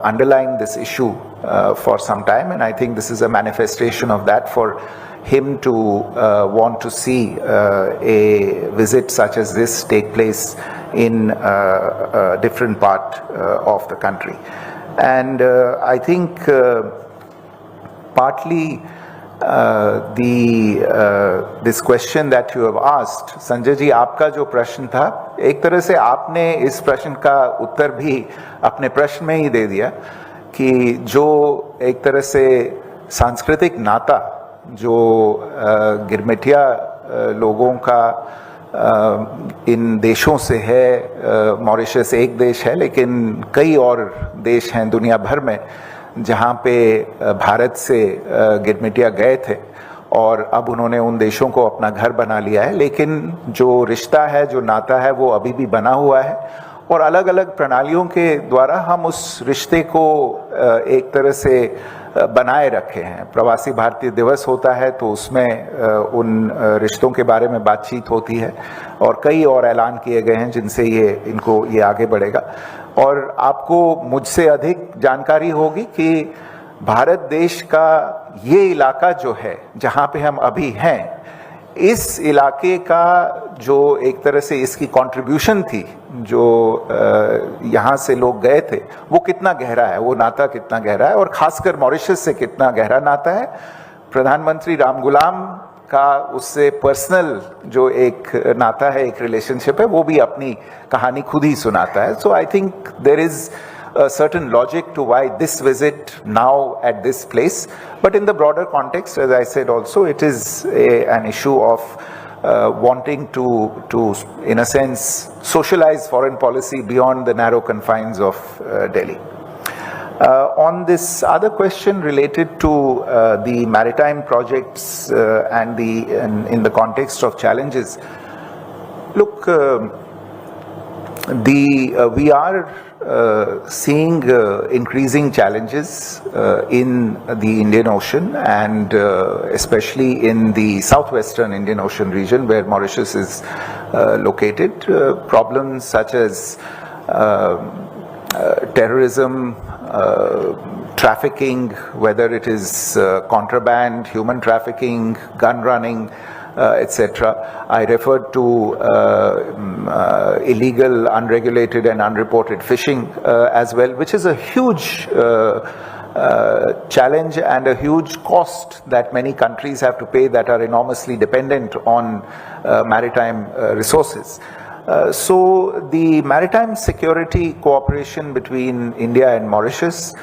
underlying this issue for some time, and I think this is a manifestation of that for him to want to see a visit such as this take place in a different part of the country. And I think partly this question that you have asked, Sanjay ji, आपका जो प्रश्न था, एक तरह से आपने इस प्रश्न का उत्तर भी अपने प्रश्न में ही दे दिया कि जो एक तरह से सांस्कृतिक नाता जो गिरमिटिया लोगों का इन देशों से है, मॉरिशस एक देश है लेकिन कई और देश हैं दुनिया भर में जहाँ पे भारत से गिरमिटिया गए थे और अब उन्होंने उन देशों को अपना घर बना लिया है, लेकिन जो रिश्ता है, जो नाता है, वो अभी भी बना हुआ है और अलग अलग प्रणालियों के द्वारा हम उस रिश्ते को एक तरह से बनाए रखे हैं। प्रवासी भारतीय दिवस होता है तो उसमें उन रिश्तों के बारे में बातचीत होती है और कई और ऐलान किए गए हैं जिनसे ये आगे बढ़ेगा। और आपको मुझसे अधिक जानकारी होगी कि भारत देश का ये इलाका जो है जहाँ पे हम अभी हैं, इस इलाके का जो एक तरह से इसकी कंट्रीब्यूशन थी, जो यहाँ से लोग गए थे, वो कितना गहरा है, वो नाता कितना गहरा है और खासकर मॉरिशस से कितना गहरा नाता है। प्रधानमंत्री राम गुलाम का उससे पर्सनल जो एक नाता है, एक रिलेशनशिप है, वो भी अपनी कहानी खुद ही सुनाता है। So I think there is a certain logic to why this visit now at this place, but in the broader context, as I said also, it is an issue of wanting to in a sense socialize foreign policy beyond the narrow confines of Delhi. On this other question related to the maritime projects and in the context of challenges, look, we are seeing increasing challenges in the Indian Ocean and especially in the southwestern Indian Ocean region where Mauritius is located. Problems such as terrorism, trafficking, whether it is contraband, human trafficking, gun running, etc. I referred to illegal, unregulated and unreported fishing as well, which is a huge challenge and a huge cost that many countries have to pay that are enormously dependent on maritime resources. So the maritime security cooperation between India and Mauritius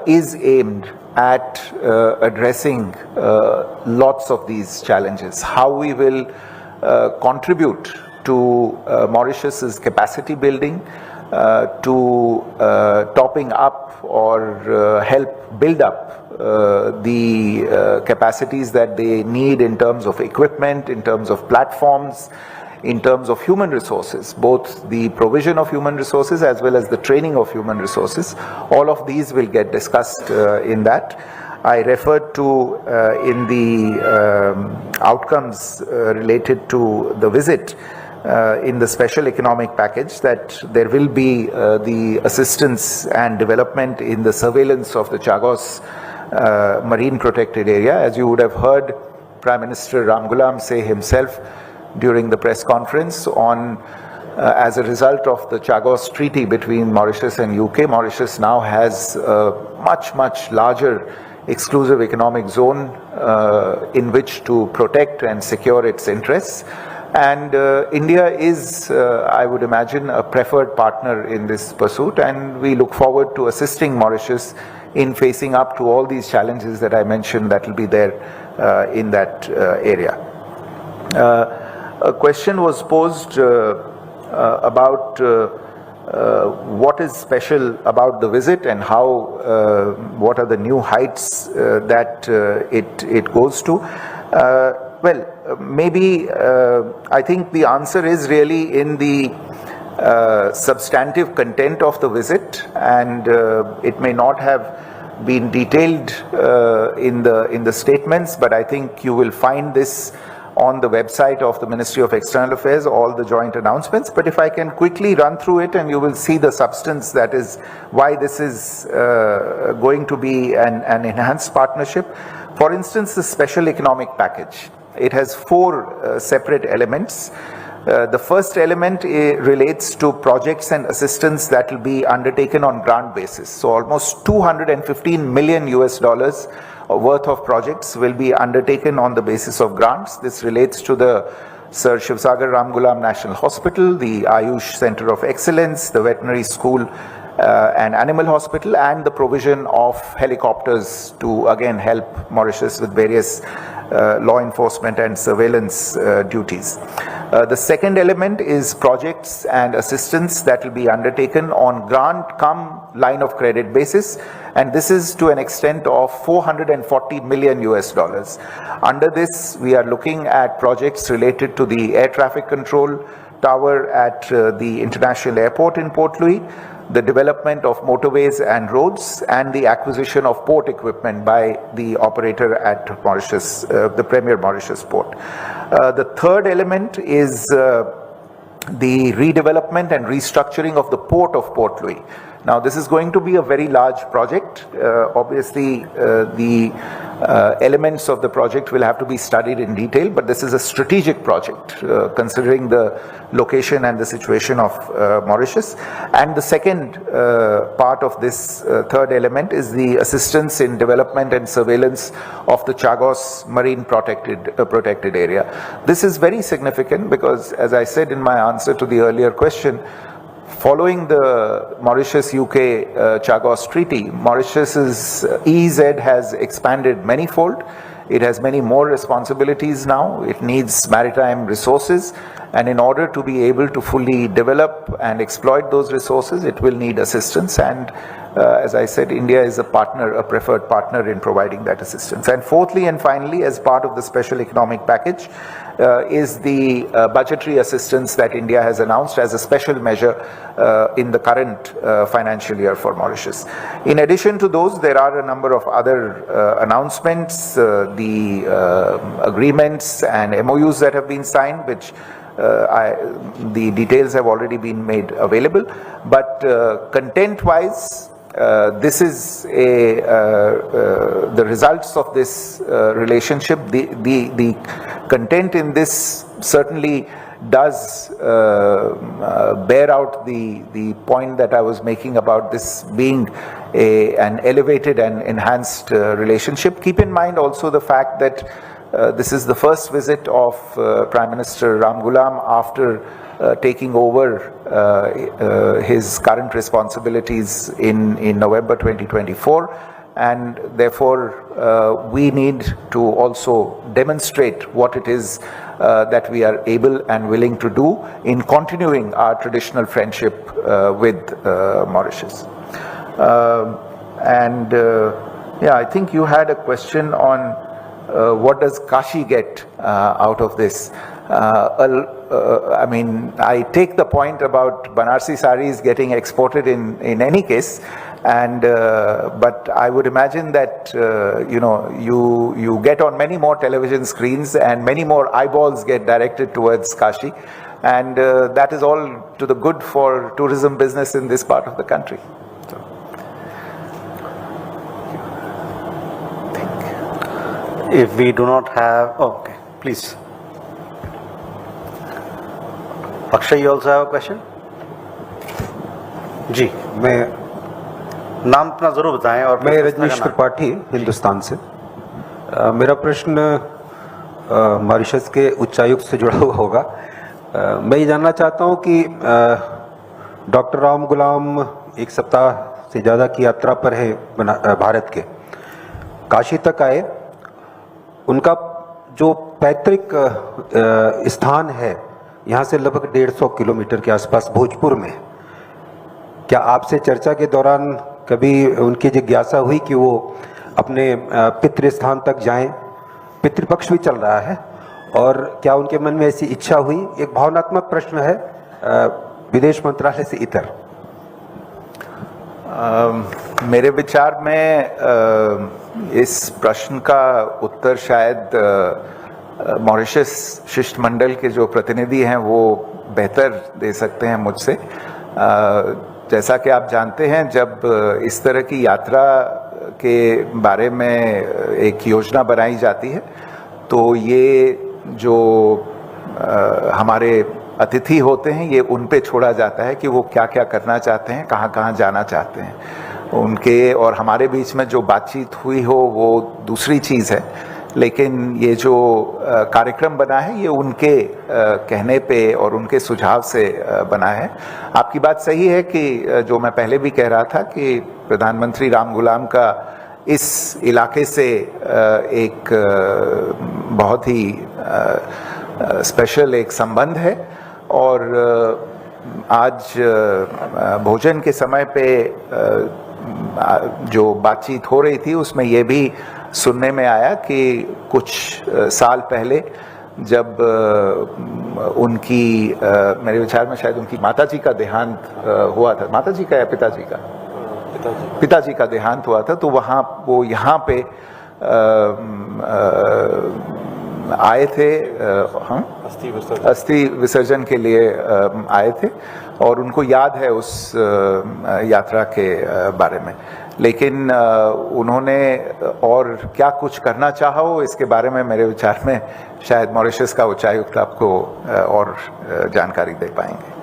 is aimed at addressing lots of these challenges. How we will contribute to Mauritius's capacity building, to topping up or help build up the capacities that they need in terms of equipment, in terms of platforms, in terms of human resources, both the provision of human resources as well as the training of human resources. All of these will get discussed in that. I referred to in the outcomes related to the visit in the special economic package that there will be the assistance and development in the surveillance of the Chagos marine protected area. As you would have heard Prime Minister Ram Gulam say himself during the press conference on as a result of the Chagos Treaty between Mauritius and UK, Mauritius now has a much larger exclusive economic zone in which to protect and secure its interests. And India is, I would imagine, a preferred partner in this pursuit, and we look forward to assisting Mauritius in facing up to all these challenges that I mentioned that will be there in that area. A question was posed about what is special about the visit and how, what are the new heights that it goes to. Well, maybe I think the answer is really in the substantive content of the visit, and it may not have been detailed in the statements, but I think you will find this on the website of the Ministry of External Affairs, all the joint announcements. But if I can quickly run through it, and you will see the substance, that is why this is going to be an enhanced partnership. For instance, the special economic package. It has four separate elements. The first element relates to projects and assistance that will be undertaken on grant basis. So almost $215 million worth of projects will be undertaken on the basis of grants. This relates to the Sir Shivsagar Ramgulam National Hospital, the Ayush Center of Excellence, the Veterinary School and Animal Hospital, and the provision of helicopters to again help Mauritius with various law enforcement and surveillance duties. The second element is projects and assistance that will be undertaken on grant cum line of credit basis, and this is to an extent of $440 million. Under this, we are looking at projects related to the air traffic control tower at the international airport in Port Louis, the development of motorways and roads, and the acquisition of port equipment by the operator at Mauritius, the Premier Mauritius Port. The third element is the redevelopment and restructuring of the port of Port Louis. Now, this is going to be a very large project. Obviously, the elements of the project will have to be studied in detail, but this is a strategic project considering the location and the situation of Mauritius. And the second part of this third element is the assistance in development and surveillance of the Chagos Marine protected area. This is very significant because, as I said in my answer to the earlier question, following the Mauritius-UK Chagos Treaty, Mauritius's EEZ has expanded manifold. It has many more responsibilities now. It needs maritime resources, and in order to be able to fully develop and exploit those resources, it will need assistance. And as I said, India is a partner, a preferred partner in providing that assistance. And fourthly and finally, as part of the special economic package, is the budgetary assistance that India has announced as a special measure in the current financial year for Mauritius. In addition to those, there are a number of other announcements, the agreements and MOUs that have been signed, which the details have already been made available. But content-wise, this is the results of this relationship. The content in this certainly does bear out the point that I was making about this being an elevated and enhanced relationship. Keep in mind also the fact that this is the first visit of Prime Minister Ramgulam after taking over his current responsibilities in November 2024, and therefore we need to also demonstrate what it is that we are able and willing to do in continuing our traditional friendship with Mauritius. Yeah, I think you had a question on what does Kashi get out of this? I mean, I take the point about Banarsi saris getting exported in any case, and but I would imagine that you get on many more television screens and many more eyeballs get directed towards Kashi, and that is all to the good for tourism business in this part of the country. If we do not have, okay, please. Akshay, you also have a question? जी, मैं नाम अपना जरूर बताएं। और मैं रजनीश त्रिपाठी हिंदुस्तान से। मेरा प्रश्न मॉरिशस के उच्चायुक्त से जुड़ा हुआ होगा। मैं ये जानना चाहता हूँ कि डॉक्टर रामगुलाम एक सप्ताह से ज़्यादा की यात्रा पर है भारत के, काशी तक आए। उनका जो पैतृक स्थान है यहाँ से लगभग 150 किलोमीटर के आसपास भोजपुर में, क्या आपसे चर्चा के दौरान कभी उनकी जिज्ञासा हुई कि वो अपने पितृ स्थान तक जाएं? पितृपक्ष भी चल रहा है, और क्या उनके मन में ऐसी इच्छा हुई? एक भावनात्मक प्रश्न है विदेश मंत्रालय से इतर। मेरे विचार में इस प्रश्न का उत्तर शायद मॉरिशस शिष्टमंडल के जो प्रतिनिधि हैं वो बेहतर दे सकते हैं मुझसे। जैसा कि आप जानते हैं, जब इस तरह की यात्रा के बारे में एक योजना बनाई जाती है तो ये जो हमारे अतिथि होते हैं ये उन पे छोड़ा जाता है कि वो क्या क्या करना चाहते हैं, कहाँ कहाँ जाना चाहते हैं। उनके और हमारे बीच में जो बातचीत हुई हो वो दूसरी चीज़ है, लेकिन ये जो कार्यक्रम बना है ये उनके कहने पे और उनके सुझाव से बना है। आपकी बात सही है कि जो मैं पहले भी कह रहा था कि प्रधानमंत्री राम गुलाम का इस इलाके से एक बहुत ही स्पेशल एक संबंध है और आज भोजन के समय पे जो बातचीत हो रही थी उसमें ये भी सुनने में आया कि कुछ साल पहले जब उनकी मेरे विचार में शायद उनकी माताजी का देहांत हुआ था, माताजी का या पिताजी का, पिताजी का देहांत हुआ था, तो वहाँ वो यहाँ पे आए थे, अस्थि विसर्जन के लिए आए थे और उनको याद है उस यात्रा के बारे में। लेकिन उन्होंने और क्या कुछ करना चाहा हो इसके बारे में मेरे विचार में शायद मॉरिशस का उच्चायुक्त आपको और जानकारी दे पाएंगे।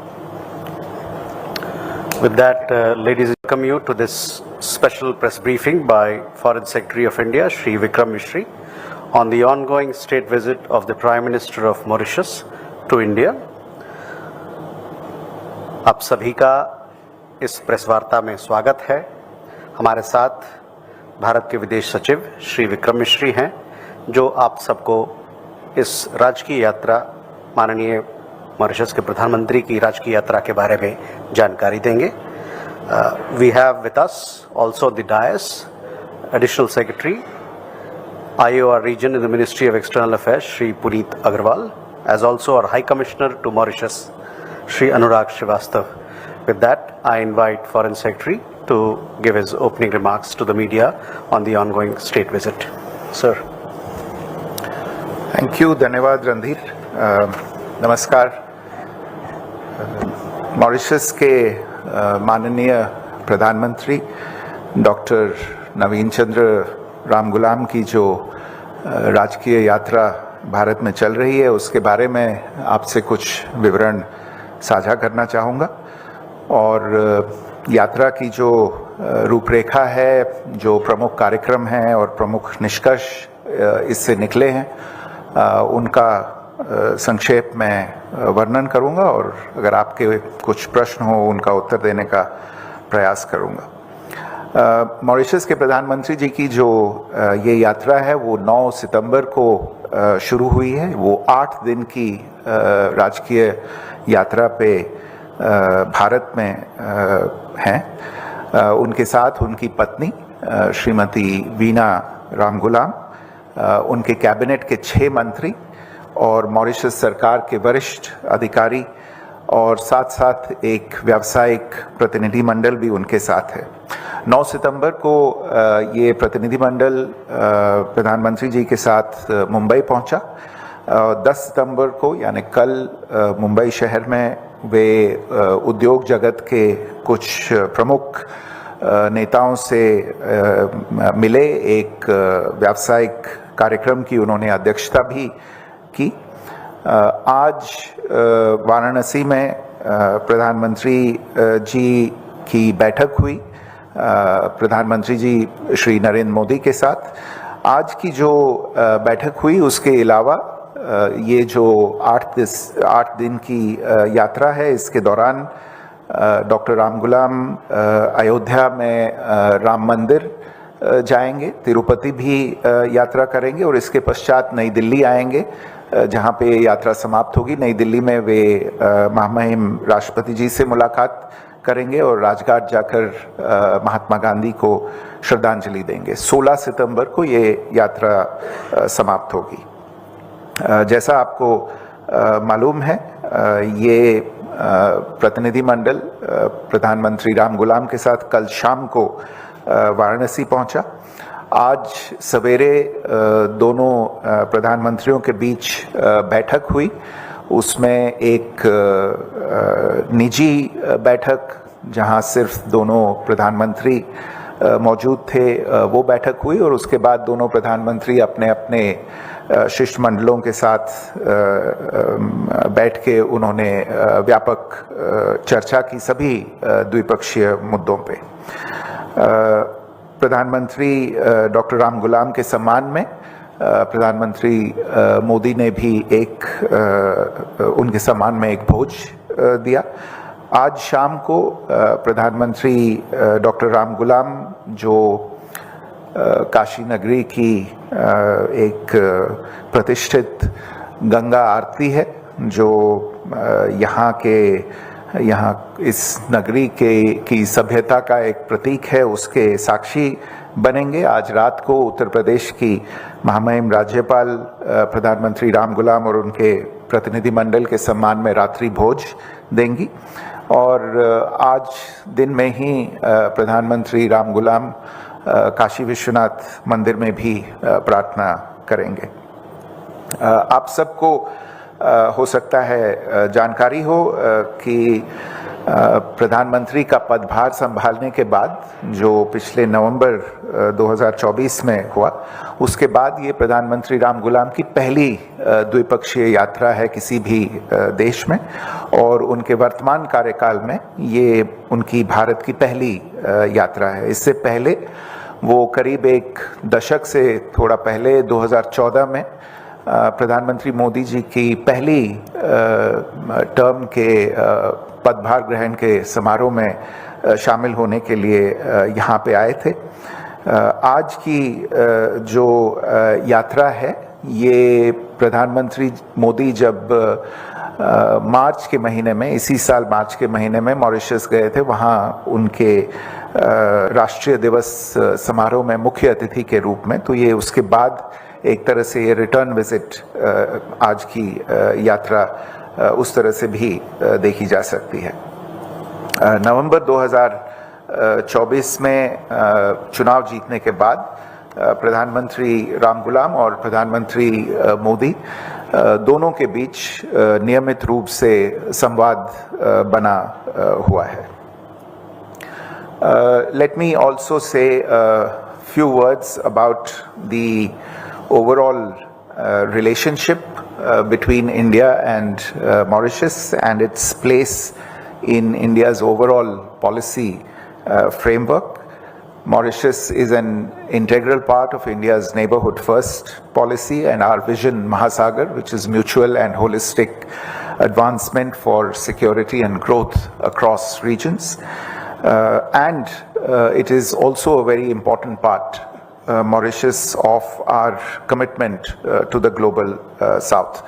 With that, ladies, welcome you to this special press briefing by Foreign Secretary of India, Shri Vikram Misri, on the ongoing state visit of the Prime Minister of Mauritius to India. आप सभी का इस press वार्ता में स्वागत है। हमारे साथ भारत के विदेश सचिव श्री विक्रम मिश्री हैं, जो आप सबको इस राजकीय यात्रा, माननीय मॉरिशस के प्रधानमंत्री की राजकीय यात्रा के बारे में जानकारी देंगे। We have with us also the dais, Additional Secretary, IOR region in the Ministry of External Affairs, Shri Puneet Agarwal, as also our High Commissioner to Mauritius, Shri Anurag Srivastav. With that, I invite Foreign Secretary to give his opening remarks to the media on the ongoing state visit. Sir. Thank you, धन्यवाद रणधीर। नमस्कार। Mauritius के माननीय प्रधानमंत्री doctor नवीन चंद्र राम गुलाम की जो राजकीय यात्रा भारत में चल रही है उसके बारे में आपसे कुछ विवरण साझा करना चाहूँगा और यात्रा की जो रूपरेखा है, जो प्रमुख कार्यक्रम हैं और प्रमुख निष्कर्ष इससे निकले हैं उनका संक्षेप में वर्णन करूंगा और अगर आपके कुछ प्रश्न हो उनका उत्तर देने का प्रयास करूंगा। मॉरिशस के प्रधानमंत्री जी की जो ये यात्रा है वो 9 सितंबर को शुरू हुई है। वो 8 दिन की राजकीय यात्रा पे भारत में हैं। उनके साथ उनकी पत्नी श्रीमती वीना राम गुलाम, उनके कैबिनेट के 6 मंत्री और मॉरिशस सरकार के वरिष्ठ अधिकारी और साथ साथ एक व्यावसायिक प्रतिनिधि मंडल भी उनके साथ है। 9 सितंबर को ये प्रतिनिधि मंडल प्रधानमंत्री जी के साथ मुंबई पहुंचा। 10 सितंबर को यानी कल मुंबई शहर में वे उद्योग जगत के कुछ प्रमुख नेताओं से मिले। एक व्यावसायिक कार्यक्रम की उन्होंने अध्यक्षता भी की। आज वाराणसी में प्रधानमंत्री जी की बैठक हुई प्रधानमंत्री जी श्री नरेंद्र मोदी के साथ। आज की जो बैठक हुई उसके अलावा ये जो 8 दिन की यात्रा है इसके दौरान डॉक्टर राम गुलाम अयोध्या में राम मंदिर जाएंगे, तिरुपति भी यात्रा करेंगे और इसके पश्चात नई दिल्ली आएंगे जहां पे यात्रा समाप्त होगी। नई दिल्ली में वे महामहिम राष्ट्रपति जी से मुलाकात करेंगे और राजघाट जाकर महात्मा गांधी को श्रद्धांजलि देंगे। 16 सितंबर को ये यात्रा समाप्त होगी। जैसा आपको मालूम है ये प्रतिनिधि मंडल प्रधानमंत्री राम गुलाम के साथ कल शाम को वाराणसी पहुंचा आज सवेरे दोनों प्रधानमंत्रियों के बीच बैठक हुई। उसमें एक निजी बैठक जहां सिर्फ दोनों प्रधानमंत्री मौजूद थे वो बैठक हुई, और उसके बाद दोनों प्रधानमंत्री अपने अपने शिष्टमंडलों के साथ बैठ के उन्होंने व्यापक चर्चा की सभी द्विपक्षीय मुद्दों पे। प्रधानमंत्री डॉक्टर राम गुलाम के सम्मान में प्रधानमंत्री मोदी ने भी उनके सम्मान में एक भोज दिया। आज शाम को प्रधानमंत्री डॉक्टर राम गुलाम, जो काशी नगरी की एक प्रतिष्ठित गंगा आरती है, जो यहाँ इस नगरी की सभ्यता का एक प्रतीक है, उसके साक्षी बनेंगे। आज रात को उत्तर प्रदेश की महामहिम राज्यपाल प्रधानमंत्री राम गुलाम और उनके प्रतिनिधिमंडल के सम्मान में रात्रि भोज देंगी, और आज दिन में ही प्रधानमंत्री राम गुलाम काशी विश्वनाथ मंदिर में भी प्रार्थना करेंगे। आप सबको हो सकता है जानकारी हो कि प्रधानमंत्री का पदभार संभालने के बाद, जो पिछले नवंबर 2024 में हुआ, उसके बाद ये प्रधानमंत्री राम गुलाम की पहली द्विपक्षीय यात्रा है किसी भी देश में, और उनके वर्तमान कार्यकाल में ये उनकी भारत की पहली यात्रा है। इससे पहले वो करीब एक दशक से थोड़ा पहले 2014 में प्रधानमंत्री मोदी जी की पहली टर्म के पदभार ग्रहण के समारोह में शामिल होने के लिए यहाँ पे आए थे। आज की जो यात्रा है, ये प्रधानमंत्री मोदी जब मार्च के महीने में, इसी साल मार्च के महीने में मॉरिशस गए थे, वहाँ उनके राष्ट्रीय दिवस समारोह में मुख्य अतिथि के रूप में, तो ये उसके बाद एक तरह से ये रिटर्न विजिट आज की यात्रा उस तरह से भी देखी जा सकती है। नवंबर 2024 में चुनाव जीतने के बाद प्रधानमंत्री राम गुलाम और प्रधानमंत्री मोदी दोनों के बीच नियमित रूप से संवाद बना हुआ है। Let me also say a few words about the overall relationship between India and Mauritius and its place in India's overall policy framework. Mauritius is an integral part of India's neighborhood first policy and our vision Mahasagar, which is mutual and holistic advancement for security and growth across regions. And it is also a very important part, Mauritius, of our commitment to the global South.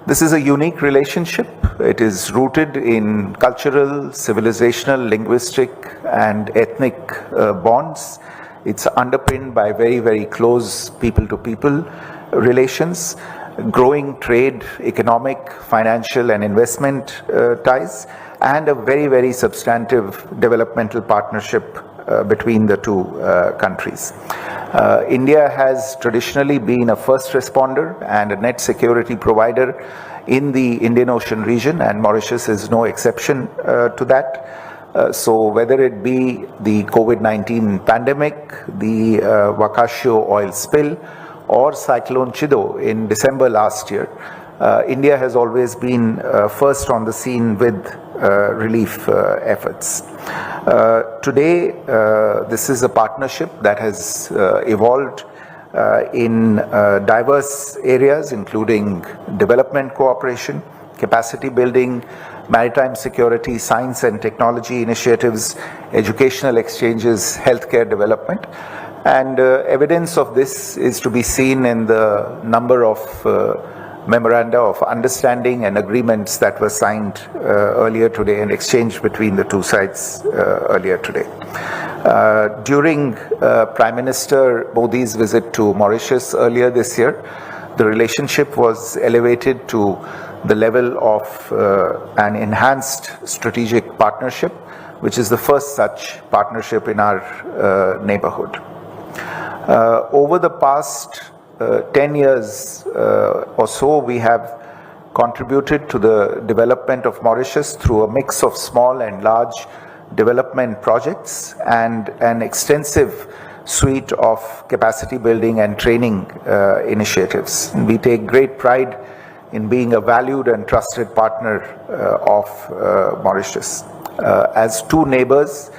This is a unique relationship. It is rooted in cultural, civilizational, linguistic, and ethnic bonds. It's underpinned by very, very close people-to-people relations, growing trade, economic, financial, and investment ties, and a very, very substantive developmental partnership between the two countries. India has traditionally been a first responder and a net security provider in the Indian Ocean region, and Mauritius is no exception to that. So whether it be the COVID-19 pandemic, the Wakashio oil spill, or Cyclone Chido in December last year, India has always been first on the scene with relief efforts. Today, this is a partnership that has evolved in diverse areas, including development cooperation, capacity building, maritime security, science and technology initiatives, educational exchanges, healthcare development. And evidence of this is to be seen in the number of memoranda of understanding and agreements that were signed earlier today and exchanged between the two sides earlier today. During Prime Minister Modi's visit to Mauritius earlier this year, the relationship was elevated to the level of an enhanced strategic partnership, which is the first such partnership in our neighborhood. Over the past 10 years or so, we have contributed to the development of Mauritius through a mix of small and large development projects and an extensive suite of capacity building and training initiatives. And we take great pride in being a valued and trusted partner of Mauritius. As two neighbors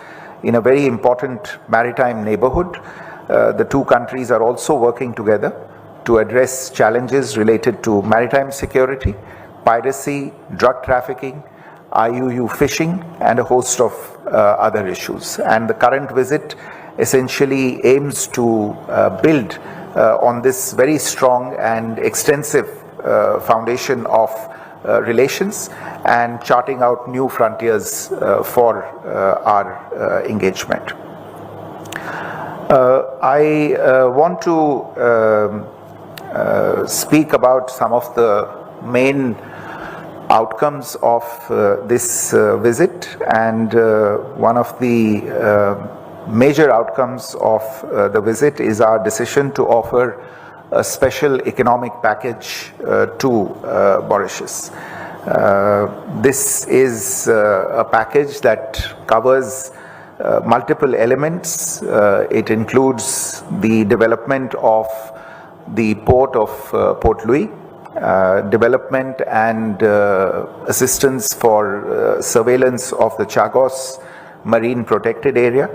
in a very important maritime neighborhood, the two countries are also working together to address challenges related to maritime security, piracy, drug trafficking, IUU fishing, and a host of other issues. And the current visit essentially aims to build on this very strong and extensive foundation of relations and charting out new frontiers for our engagement. I want to speak about some of the main outcomes of this visit, and one of the major outcomes of the visit is our decision to offer a special economic package to Mauritius. This is a package that covers multiple elements. It includes the development of the port of Port Louis, development and assistance for surveillance of the Chagos Marine Protected Area,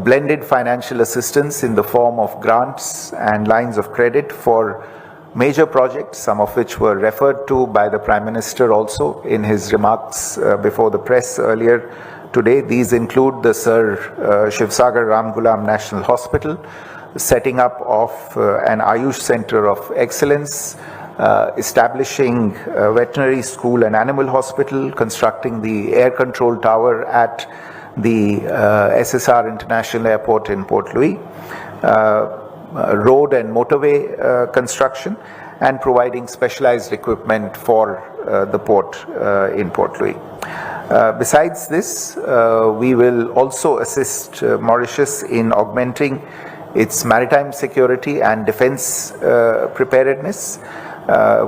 blended financial assistance in the form of grants and lines of credit for major projects, some of which were referred to by the Prime Minister also in his remarks before the press earlier today. These include the Sir Shivsagar Ram Ghulam National Hospital, setting up of an Ayush Center of Excellence, establishing a veterinary school and animal hospital, constructing the air control tower at the SSR International Airport in Port Louis, road and motorway construction, and providing specialized equipment for the port in Port Louis. Besides this, we will also assist Mauritius in augmenting its maritime security and defense preparedness. The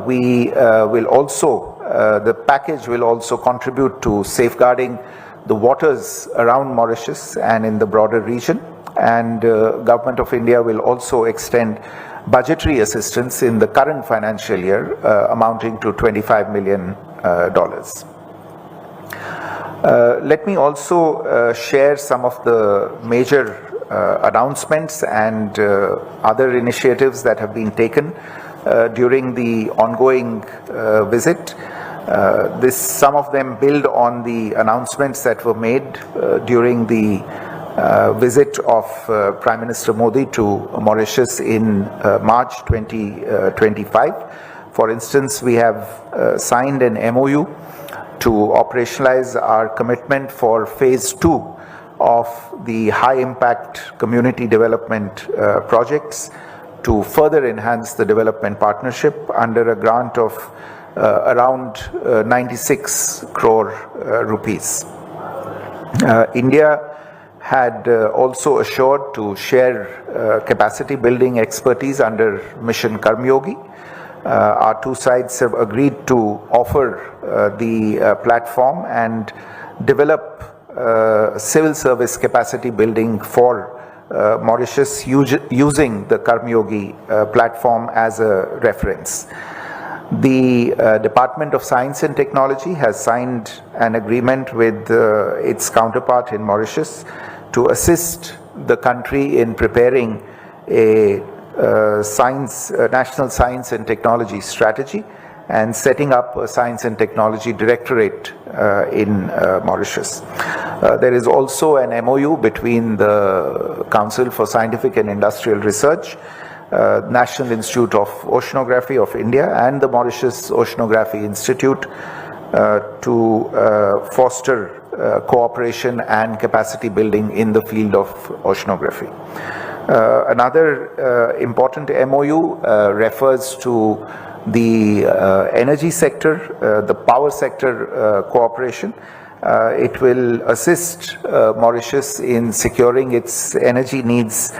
package will also contribute to safeguarding the waters around Mauritius and in the broader region, and Government of India will also extend budgetary assistance in the current financial year amounting to $25 million. Let me also share some of the major announcements and other initiatives that have been taken during the ongoing visit. Some of them build on the announcements that were made during the visit of Prime Minister Modi to Mauritius in March 2025. For instance, we have signed an MOU to operationalize our commitment for phase 2 of the high impact community development projects to further enhance the development partnership under a grant of around 96 crore rupees. India had also assured to share capacity building expertise under Mission Karmyogi. Our two sides have agreed to offer the platform and develop civil service capacity building for Mauritius using the Karmyogi platform as a reference. The Department of Science and Technology has signed an agreement with its counterpart in Mauritius to assist the country in preparing a national science and technology strategy and setting up a science and technology directorate in Mauritius. There is also an MOU between the Council for Scientific and Industrial Research, National Institute of Oceanography of India, and the Mauritius Oceanography Institute to foster cooperation and capacity building in the field of oceanography. Another important MOU refers to the energy sector, the power sector cooperation. It will assist Mauritius in securing its energy needs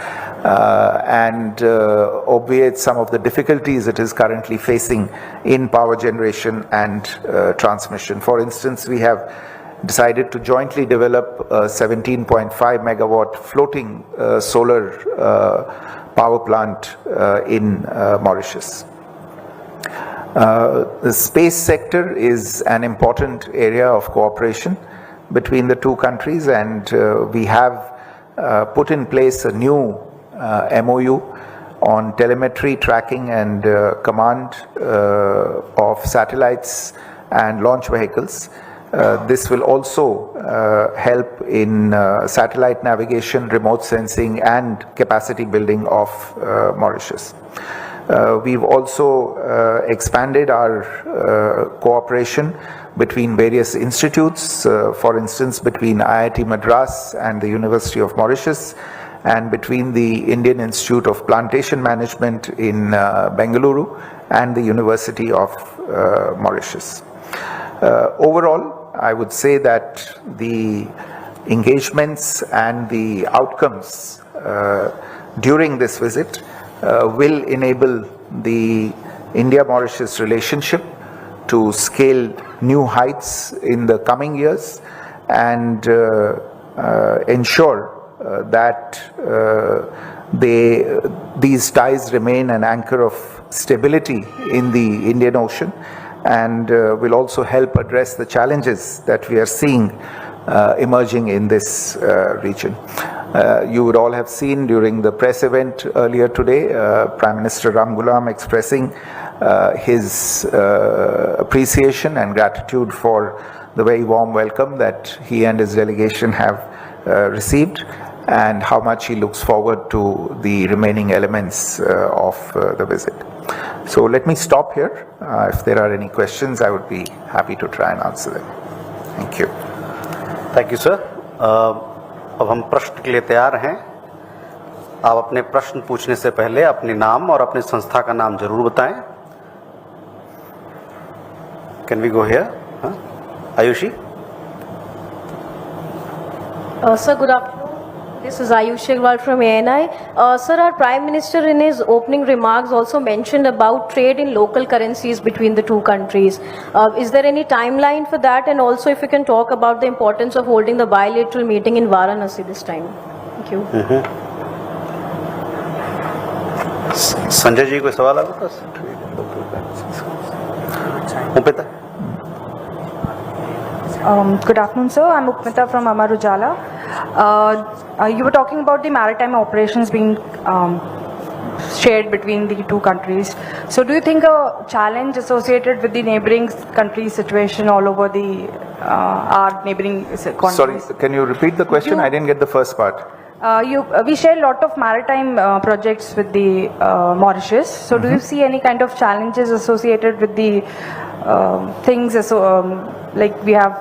and obviate some of the difficulties it is currently facing in power generation and transmission. For instance, we have decided to jointly develop a 17.5 megawatt floating solar power plant in Mauritius. The space sector is an important area of cooperation between the two countries, and we have put in place a new MOU on telemetry, tracking and command of satellites and launch vehicles. This will also help in satellite navigation, remote sensing and capacity building of Mauritius. We've also expanded our cooperation between various institutes, for instance, between IIT Madras and the University of Mauritius, and between the Indian Institute of Plantation Management in Bengaluru and the University of Mauritius. Overall, I would say that the engagements and the outcomes during this visit will enable the India-Mauritius relationship to scale new heights in the coming years and ensure that these ties remain an anchor of stability in the Indian Ocean, and will also help address the challenges that we are seeing emerging in this region. You would all have seen during the press event earlier today, Prime Minister Ramgoolam expressing his appreciation and gratitude for the very warm welcome that he and his delegation have received, and how much he looks forward to the remaining elements of the visit. So let me stop here. If there are any questions, I would be happy to try and answer them. Thank you. Thank you sir. अब हम प्रश्न के लिए तैयार हैं. आप अपने प्रश्न पूछने से पहले अपने नाम और अपनी संस्था का नाम जरूर बताएं. Can we go here? Ayushi. Sir, good afternoon. This is Ayush Agarwal from ANI. Sir, our Prime Minister in his opening remarks also mentioned about trade in local currencies between the two countries. Is there any timeline for that? And also if you can talk about the importance of holding the bilateral meeting in Varanasi this time. Thank you. Sanjay ji कोई सवाल आपके पास? उपमिता. Good afternoon, sir. I'm Upmita from Amar Ujala. You were talking about the maritime operations being shared between the two countries. So do you think a challenge associated with the neighboring countries' situation all over the our neighboring countries? Sorry, can you repeat the question? I didn't get the first part. We share a lot of maritime projects with the Mauritius. So do you see any kind of challenges associated with the things like we have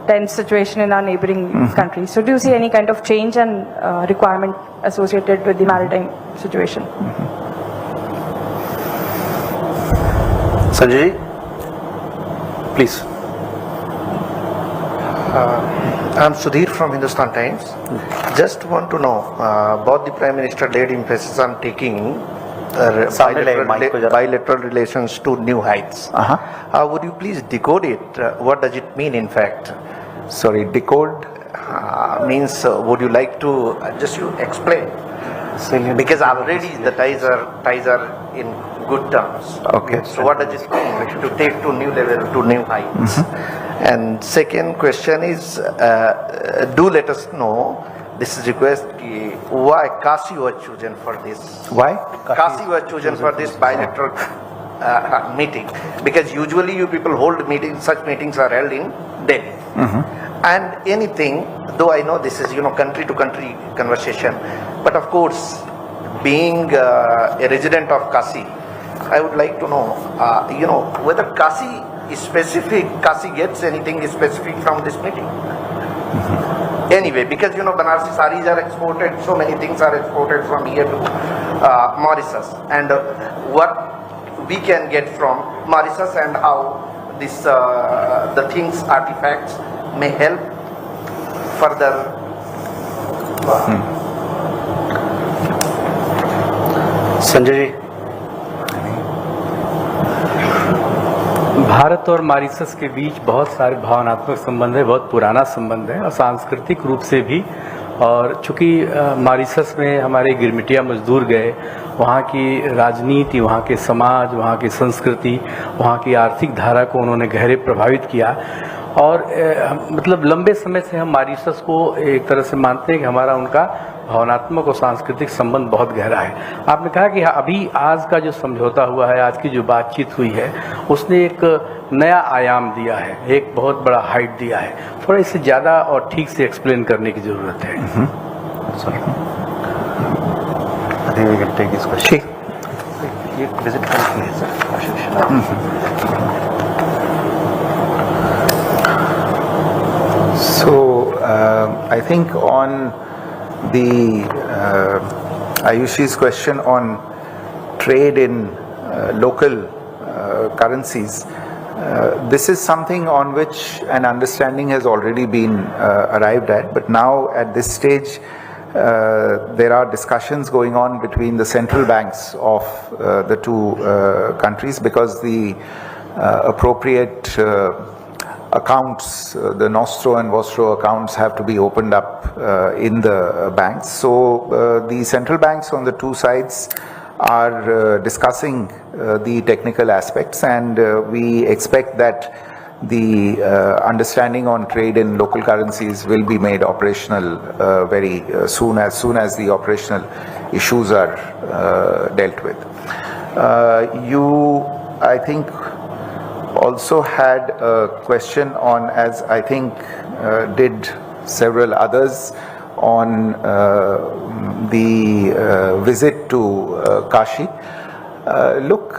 tense situation in our neighboring countries? So do you see any kind of change and requirement associated with the maritime situation? Sanjay ji, please. I'm Sudhir from Hindustan Times. Just want to know, both the Prime Minister laid emphasis on taking bilateral relations to new heights. Would you please decode it? What does it mean in fact? Sorry, decode? Means, would you like to just you explain? Because already the ties are in good terms. Okay. So what does it mean to take to new level, to new heights? And second question is, do let us know, this is request, why Kashi was chosen for this? Why? Kashi was chosen for this bilateral meeting, because usually you people hold meetings, such meetings are held in Delhi. And anything, though I know this is country to country conversation, but of course being a resident of Kashi, I would like to know whether Kashi gets anything specific from this meeting. Anyway, because Banarsi saris are exported, so many things are exported from here to Mauritius, and what we can get from Mauritius and how this the things, artifacts may help further. Sanjay ji. Bharat और Mauritius के बीच बहुत सारे भावनात्मक संबंध है, बहुत पुराना संबंध है और सांस्कृतिक रूप से भी। और चूंकि मॉरिशस में हमारे गिरमिटिया मजदूर गए, वहाँ की राजनीति, वहाँ के समाज, वहाँ की संस्कृति, वहाँ की आर्थिक धारा को उन्होंने गहरे प्रभावित किया। और मतलब लंबे समय से हम मॉरिशस को एक तरह से मानते हैं कि हमारा उनका भावनात्मक और सांस्कृतिक संबंध बहुत गहरा है। आपने कहा कि अभी आज का जो समझौता हुआ है, आज की जो बातचीत हुई है, उसने एक नया आयाम दिया है, एक बहुत बड़ा हाइट दिया है। थोड़ा इसे ज़्यादा और ठीक से एक्सप्लेन करने की ज़रूरत है। ये विजिट करती है sir. So, I think on the Ayushi's question on trade in local currencies, this is something on which an understanding has already been arrived at, but now at this stage there are discussions going on between the central banks of the two countries, because the appropriate accounts, the Nostro and Vostro accounts have to be opened up in the banks. So the central banks on the two sides are discussing the technical aspects, and we expect that the understanding on trade in local currencies will be made operational very soon as the operational issues are dealt with. You, I think, also had a question on, as I think did several others, on the visit to Kashi. Look,